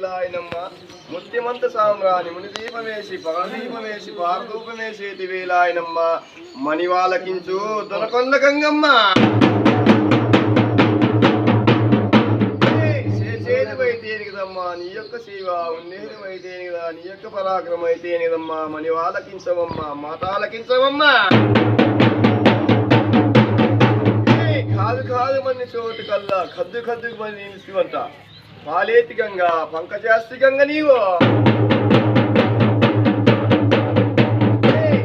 వేలాయనమ్మ ముత్యమంత సామ్రాణి మునిదీపమేసి పగదీపమేసి పారదూపమేసేటి వేలాయనమ్మ మణివాలకించు దొరకొండ గంగమ్మ చేసేదివైతేనిదమ్మా నీ యొక్క శివ ఉండేదివైతేని కదా నీ యొక్క పరాక్రమం అయితేనిదమ్మా మణివాలకించవమ్మ మాతాలకించవమ్మా కాదు కాదు మన్ని చోటు కల్లా కద్దు కద్దుకు మని నిలుస్తువంట పాలేతి గంగ పంకజాస్తి గంగ నీవు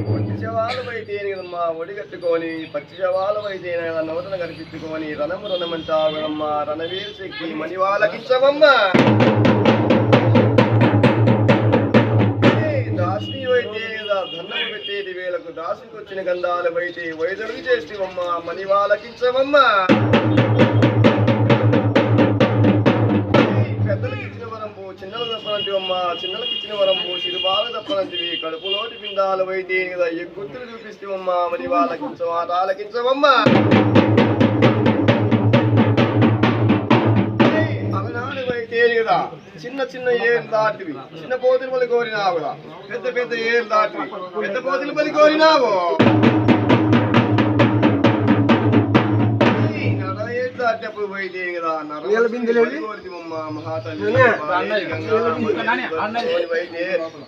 పచ్చి శవాలమైతేనే కదమ్మా ఒడిగట్టుకొని పచ్చి శవాలమైతేనే కదా నవతన కనిపించుకొని రణము రణమంటావమ్మా రణవీర శక్తి మణివాలకించవమ్మా ధన్నం పెట్టేది వేలకు దాసుకు వచ్చిన గంధాలు బయట వైదొలుగు చేస్తేవమ్మా మణివాలకించవమ్మా పెద్దలకు ఇచ్చిన వరంపు చిన్నలు తప్పనంటివమ్మా చిన్నలకు ఇచ్చిన వరంపు సిరుబాలు తప్పనంటివి కడుపులోటి పిండాలు బయటే కదా ఎగ్గుర్తులు చూపిస్తేవమ్మా మణివాలకించవా తాలకించవమ్మా కదా చిన్న చిన్న ఏళ్ళు దాటివి చిన్న పోతులు బలి కోరినావు పెద్ద పెద్ద ఏళ్ళు దాటివి పెద్ద పోతులు బలి కోరినావు ఏళ్ళు దాటినప్పుడు పోయితే కదా మహాతల్లి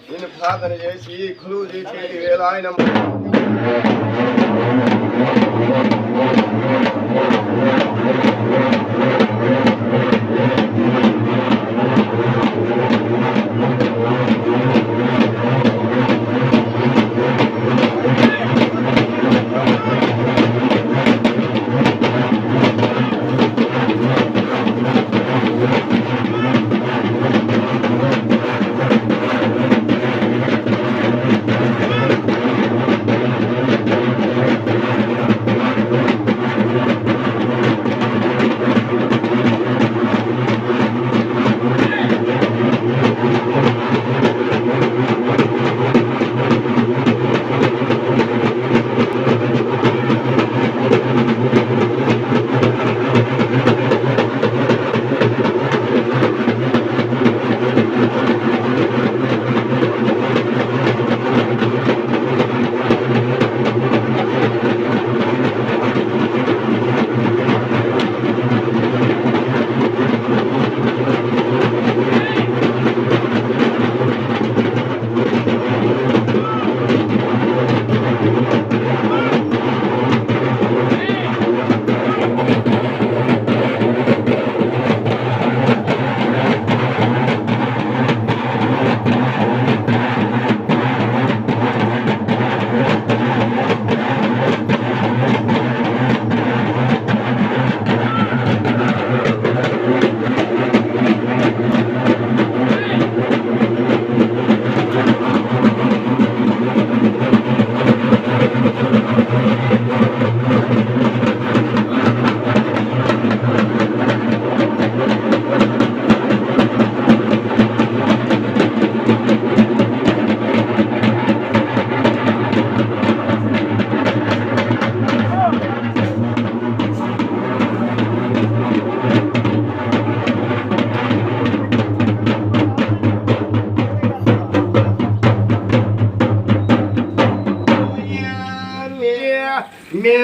నేను ప్రార్థన చేసి కొలువు చేసేది వేళ ఆయన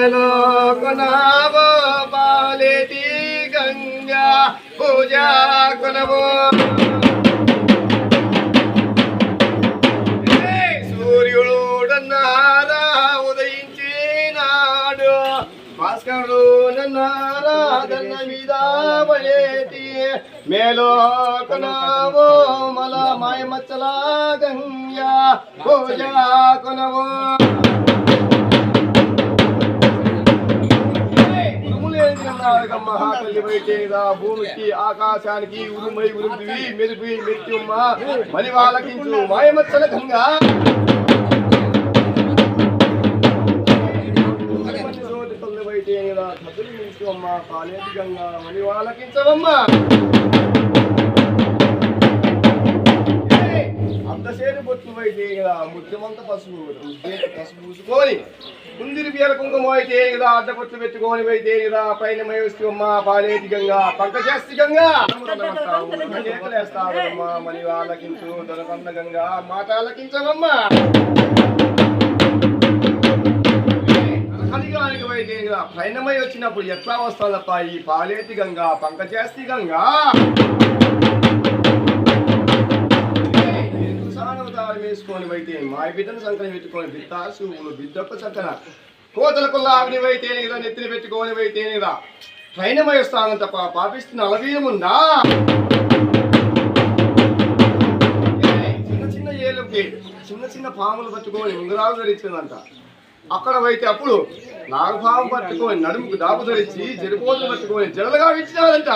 మేలోకనావో బాలేటి గంగా పూజా కొనవో సూర్యుడున్నారా ఉదయించినాడు భాస్కరుడు నన్నారా దన్న మీద పడేటి మేలోకనావో మల మాయమచ్చల గంగా పూజా కొనవో మహాతల్లి బయటేదా భూమికి ఆకాశానికి ఉరుమై ఉరుమివి మెరుపి మెత్తుమ్మ మణివాలకించు మాయమచ్చల గంగా బయటేదా కదులు మించుమ్మ కాలేటి గంగా మణివాలకించవమ్మ అంతసేపు బొట్లు అయితే కదా ముత్యమంతా పసుపు పసుపు పూసుకొని ముందిరి బియ్యాల కుంకుమ అయితే కదా అడ్డపొట్లు పెట్టుకొని అయితే కదా పైన మయోస్తు అమ్మ పాలేటి గంగా పంకజాస్తి గంగా వేస్తావమ్మా మరి వాళ్ళకించు దొరకన్న గంగా మాట ఆలకించవమ్మా కలిగానికి అయితే కదా పైనమై వచ్చినప్పుడు ఎట్లా వస్తుందప్ప ఈ పాలేటి గంగా పంకజాస్తి గంగా అవతారం వేసుకొని అయితే మా బిడ్డను సంకలం పెట్టుకొని బిత్తాసు బిడ్డొక్క చక్కన కోతలకు లావిని అయితే కదా నెత్తిని పెట్టుకొని అయితే కదా ట్రైనమై వస్తాను తప్ప పాపిస్తున్న అలవీయముందా చిన్న చిన్న ఏళ్ళకి చిన్న చిన్న పాములు పట్టుకొని ఉంగరాలు ధరించిందంట అక్కడ అయితే అప్పుడు నాగపాము పట్టుకొని నడుముకు దాపు ధరించి జడిపోతులు పట్టుకొని జడలుగా ఇచ్చినాదంట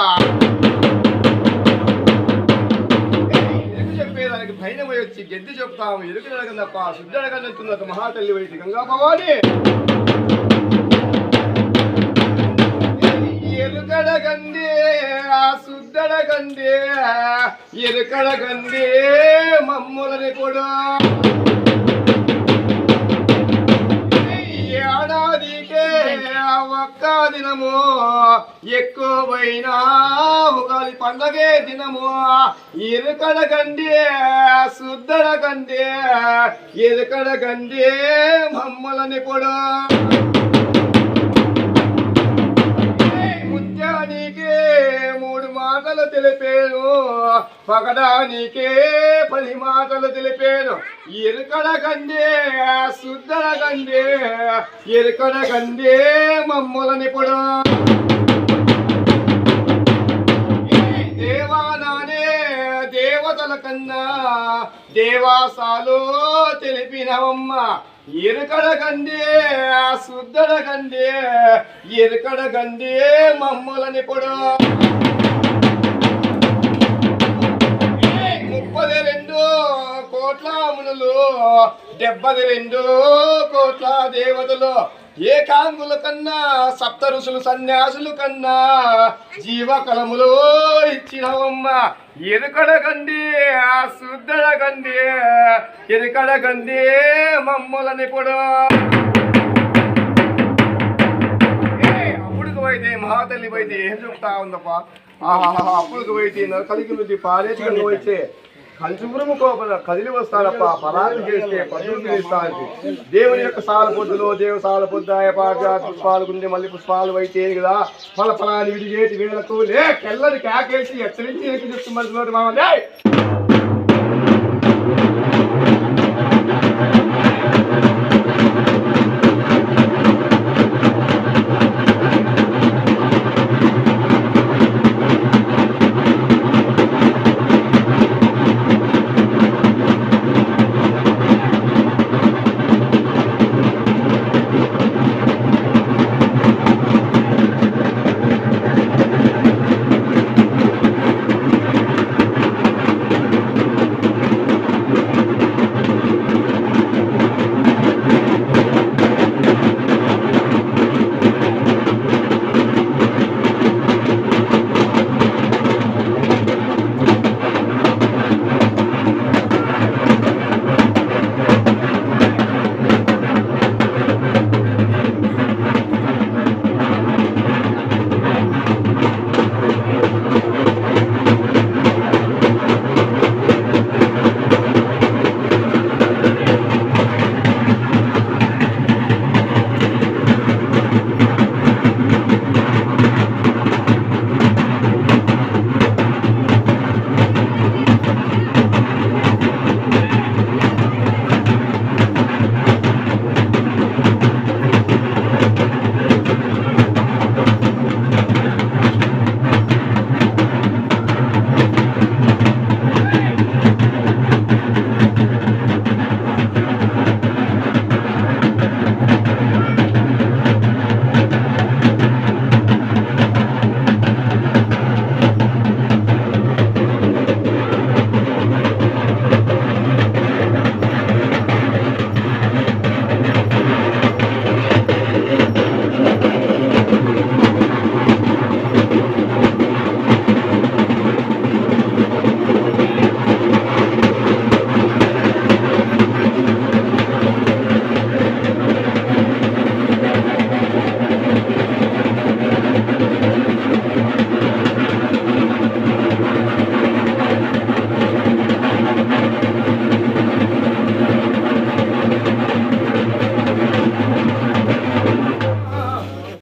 చెప్పేదానికి పైనమై వచ్చి గెద్ది చెప్తాము ఎరుకు అడగందప్ప శుద్ధ అడగంటుందట మహాతల్లి వైద్య గంగా భవాని ఎరుకడగందే శుద్ధడగందే ఎరుకడగందే మమ్ములని కూడా ఏడాదికే ఒక్క దినము ఎక్కువైనా ఉగాది పండగే దినము ఎరుకడగండి శుద్ధడగండి ఎరుకడగండి మమ్మల్ని కూడా ముత్యానికి 3 మాటలు తెలిపేను పగడానికే 10 మాటలు తెలిపేను ఎరుకడగండి శుద్ధడగండి ఎరుకడగండి మమ్మల్ని కూడా దేవానానే దేవతల కన్నా దేవాసాలు తెలిపినవమ్మ ఎరుకడగండి శుద్ధడగండి ఎరుకడగండి మమ్మల్ని కూడా 32 కోట్ల మునులు 72 కోట్ల దేవతలు ఏకాంగుల కన్నా సప్త ఋషులు సన్యాసులు కన్నా జీవకలములు ఇచ్చినవమ్మ ఎరుకడగండి శుద్ధడగండి ఎరుకడగండి మమ్మల్ని కూడా అప్పుడుకు పోయితే మహాతల్లి పోయితే ఏం చెప్తా ఉందప్ప అప్పుడుకు పోయితే కలిగి పారేసి పోయితే కంచుపురము కోపన కదిలి వస్తానప్ప పరాలు చేస్తే పద్ధతులు చేస్తాను దేవుని యొక్క సాల పొద్దులో దేవ సాల పొద్దాయ పుష్పాలు గుండె మళ్ళీ పుష్పాలు అయితే కదా ఫల ఫలాన్ని విడిగేటి వేళకు లే కెల్లని కాకేసి హెచ్చరించి చెప్తున్నారు మామూలు